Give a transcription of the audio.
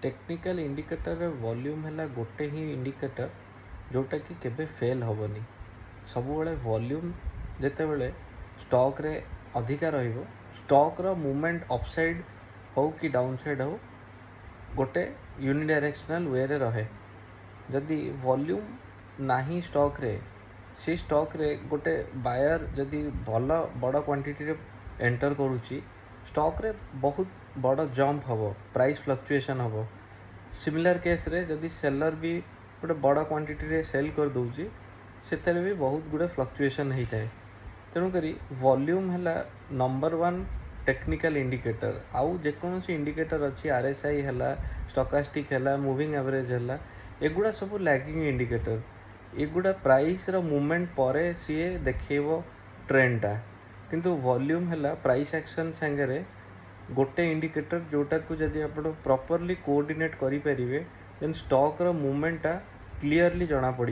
Technical indicator volume है गोटे ही indicator जोटा कि केबे फेल हेनी सब वॉल्यूम जिते बड़े स्टॉक रे अधिका रहिबो स्टॉक रो मूवमेंट अपसाइड हो कि डाउन साइड हो गोटे यूनिडायरेक्शनल वे रे रहे जदि वॉल्यूम नाही स्टॉक रे सी स्टॉक रे गोटे बायर जदि भल बड़ क्वांटिटी रे एंटर करुच्ची स्टॉक रे बहुत बड़ जंप हम प्राइस फ्लक्चुएशन हम सिमिलर केस रे जदि सेलर भी गोटे बड़ क्वांटिटी रे सेल कर दउची सेतरे भी बहुत गुड़े फ्लक्चुएशन होता है। तेणुक वॉल्यूम है नंबर वन टेक्निकल इंडिकेटर आउ जेकोसी इंडिकेटर अच्छी आरएसआई है स्टोकास्टिक है मूविंग एवरेज है एगुड़ा सब लैगिंग इंडिकेटर एगुड़ा प्राइस रो मूवमेंट पर सी देखो ट्रेंडटा किंतु वॉल्यूम है प्राइस एक्शन सांगे गोटे इंडिकेटर जोटा को जदि आप प्रॉपर्ली कोऑर्डिनेट करें देन स्टॉक रो मूवमेंटटा क्लीयरली जना पड़।